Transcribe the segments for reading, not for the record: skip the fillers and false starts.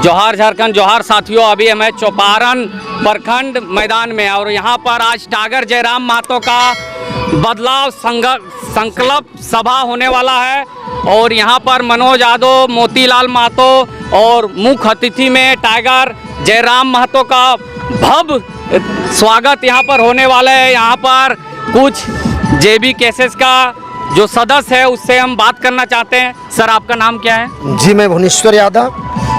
जोहार झारखंड, जोहार साथियों। अभी हमें चौपारण प्रखंड मैदान में और यहाँ पर आज टाइगर जयराम महतो का बदलाव संकल्प सभा होने वाला है और यहाँ पर मनोज यादव, मोतीलाल महतो और मुख्य अतिथि में टाइगर जयराम महतो का भव्य स्वागत यहाँ पर होने वाला है। यहाँ पर कुछ जेबी केसेस का जो सदस्य है उससे हम बात करना चाहते हैं। सर, आपका नाम क्या है? जी, मैं भुवनेश्वर यादव।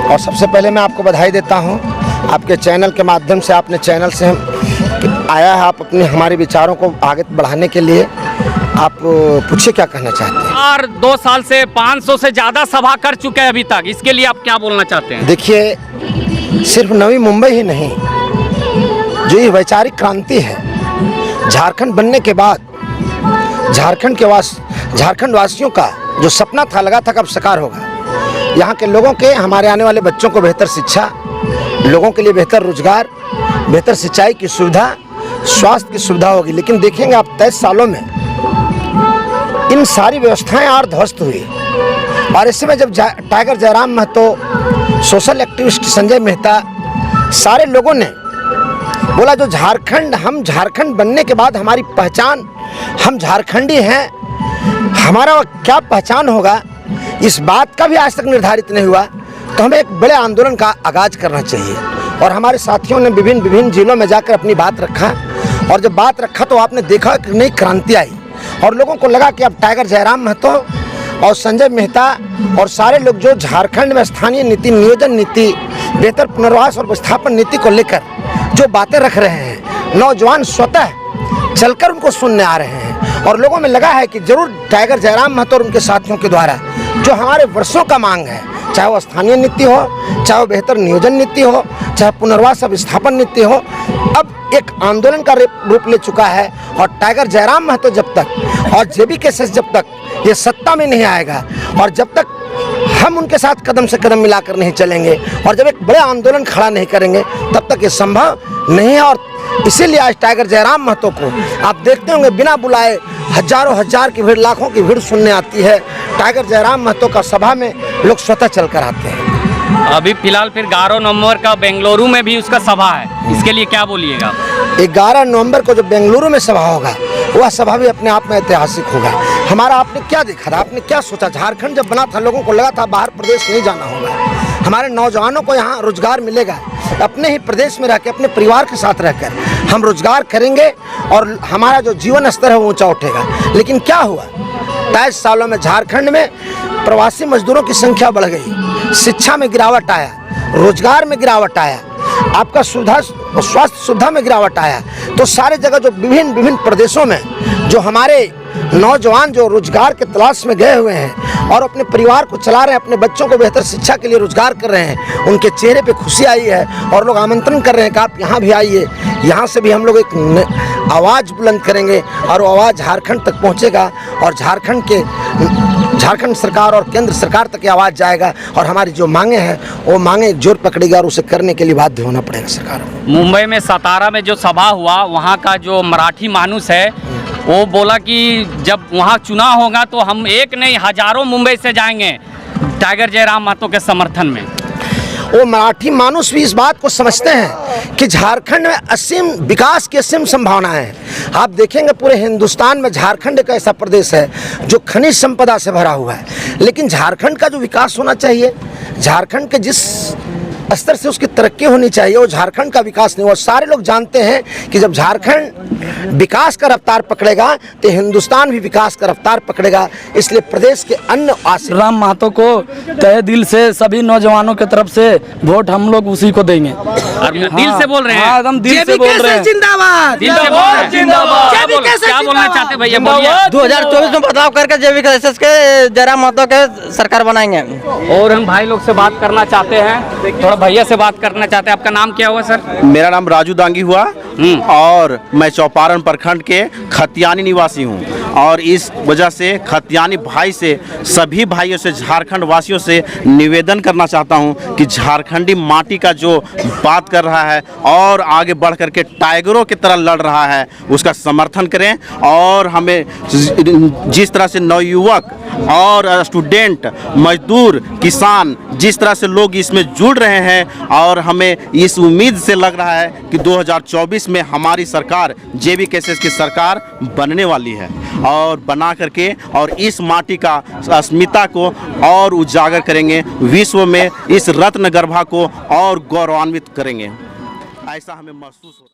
और सबसे पहले मैं आपको बधाई देता हूं, आपके चैनल के माध्यम से, आपने चैनल से आया है, आप अपने हमारे विचारों को आगे बढ़ाने के लिए। आप पूछिए क्या कहना चाहते हैं। और 2 साल से 500 से ज़्यादा सभा कर चुके हैं अभी तक, इसके लिए आप क्या बोलना चाहते हैं? देखिए, सिर्फ नवी मुंबई ही नहीं, जो ये वैचारिक क्रांति है, झारखंड बनने के बाद झारखंड वासियों का जो सपना था, लगा था कब साकार होगा। यहाँ के लोगों के, हमारे आने वाले बच्चों को बेहतर शिक्षा, लोगों के लिए बेहतर रोजगार, बेहतर सिंचाई की सुविधा, स्वास्थ्य की सुविधा होगी। लेकिन देखेंगे आप 23 सालों में इन सारी व्यवस्थाएं और ध्वस्त हुई। और इस समय जब tiger Jairam Mahato, social activist Sanjay Mehta, सारे लोगों ने बोला जो हम झारखंड बनने के बाद हमारी पहचान, हम झारखंडी हैं, हमारा क्या पहचान होगा, इस बात का भी आज तक निर्धारित नहीं हुआ। तो हमें एक बड़े आंदोलन का आगाज करना चाहिए। और हमारे साथियों ने विभिन्न जिलों में जाकर अपनी बात रखा। और जब बात रखा तो आपने देखा कि नई क्रांति आई और लोगों को लगा कि अब टाइगर जयराम महतो और संजय मेहता और सारे लोग जो झारखंड में स्थानीय नीति, नियोजन नीति, बेहतर पुनर्वास और विस्थापन नीति को लेकर जो बातें रख रहे हैं, नौजवान स्वतः चलकर उनको सुनने आ रहे हैं। और लोगों में लगा है कि जरूर टाइगर जयराम महतो और उनके साथियों के द्वारा जो हमारे वर्षों का मांग है, चाहे वो स्थानीय नीति हो, चाहे वो बेहतर नियोजन नीति हो, चाहे पुनर्वास और विस्थापन नीति हो, अब एक आंदोलन का रूप ले चुका है। और टाइगर जयराम महतो जब तक और जेबी केसेस जब तक ये सत्ता में नहीं आएगा और जब तक हम उनके साथ कदम से कदम मिलाकर नहीं चलेंगे और जब एक बड़े आंदोलन खड़ा नहीं करेंगे, तब तक ये संभव नहीं है। और इसीलिए आज टाइगर जयराम महतो को आप देखते होंगे बिना बुलाए हजारों हजार की भीड़, लाखों की भीड़ सुनने आती है। टाइगर जयराम महतो का सभा में लोग स्वतः चलकर आते हैं। अभी फिलहाल फिर 11 नवंबर का बेंगलुरु में भी उसका सभा है, इसके लिए क्या बोलिएगा? 11 नवंबर को जो बेंगलुरु में सभा होगा, वह सभा भी अपने आप में ऐतिहासिक होगा। हमारा आपने क्या देखा था, आपने क्या सोचा? झारखंड जब बना था, लोगों को लगा था बाहर प्रदेश नहीं जाना होगा, हमारे नौजवानों को यहाँ रोजगार मिलेगा, अपने ही प्रदेश में रहकर, अपने परिवार के साथ रहकर हम रोजगार करेंगे और हमारा जो जीवन स्तर है वो ऊंचा उठेगा। लेकिन क्या हुआ? 23 सालों में झारखंड में प्रवासी मजदूरों की संख्या बढ़ गई, शिक्षा में गिरावट आया, रोजगार में गिरावट आया, आपका स्वास्थ्य सुविधा में गिरावट आया। तो सारे जगह जो विभिन्न प्रदेशों में जो हमारे नौजवान जो रोजगार के तलाश में गए हुए हैं और अपने परिवार को चला रहे हैं, अपने बच्चों को बेहतर शिक्षा के लिए रोजगार कर रहे हैं, उनके चेहरे पे खुशी आई है और लोग आमंत्रण कर रहे हैं कि आप यहाँ भी आइए। यहाँ से भी हम लोग एक आवाज़ बुलंद करेंगे और वो आवाज़ झारखंड तक पहुँचेगा और झारखंड सरकार और केंद्र सरकार तक आवाज़ जाएगा और हमारी जो मांगे हैं वो मांगे जोर पकड़ेगा और उसे करने के लिए बाध्य होना पड़ेगा सरकार को। मुंबई में सतारा में जो सभा हुआ, वहाँ का जो मराठी मानुस है वो बोला कि जब वहाँ चुनाव होगा तो हम एक नहीं हजारों मुंबई से जाएंगे टाइगर जयराम महतो के समर्थन में। वो मराठी मानुस भी इस बात को समझते हैं कि झारखंड में असीम विकास की असीम संभावनाएं हैं। आप देखेंगे पूरे हिंदुस्तान में झारखंड एक ऐसा प्रदेश है जो खनिज संपदा से भरा हुआ है, लेकिन झारखंड का जो विकास होना चाहिए, झारखंड के जिस स्तर से उसकी तरक्की होनी चाहिए, वो झारखंड का विकास नहीं। और सारे लोग जानते हैं कि जब झारखंड विकास का रफ्तार पकड़ेगा तो हिंदुस्तान भी विकास का रफ्तार पकड़ेगा। इसलिए प्रदेश के अन्य राम महतो को तहे दिल से सभी नौजवानों की तरफ से वोट हम लोग उसी को देंगे। दिल से बोल रहे हैं? हाँ, एकदम दिल से बोल रहे हैं। जिंदाबाद, दिल से बोल रहे हैं। क्या बोलना चाहते भैया, बोलिए। 2024 में बदलाव करके जेबी केसेस के जयराम महतो के सरकार बनाएंगे। और हम भाई लोग से बात करना चाहते हैं, थोड़ा भैया से बात करना चाहते हैं। आपका नाम क्या हुआ सर? मेरा नाम राजू दांगी हुआ और मैं चौपारण प्रखंड के खतियानी निवासी हूँ। और इस वजह से खतियानी भाई से, सभी भाइयों से, झारखंड वासियों से निवेदन करना चाहता हूँ कि झारखंडी माटी का जो बात कर रहा है और आगे बढ़ करके टाइगरों की तरह लड़ रहा है, उसका समर्थन करें। और हमें जिस तरह से नवयुवक और स्टूडेंट, मजदूर, किसान, जिस तरह से लोग इसमें जुड़ रहे हैं और हमें इस उम्मीद से लग रहा है कि 2024 में हमारी सरकार JV-KSS की सरकार बनने वाली है और बना करके और इस माटी का अस्मिता को और उजागर करेंगे, विश्व में इस रत्न गर्भा को और गौरवान्वित करेंगे, ऐसा हमें महसूस हो रहा है।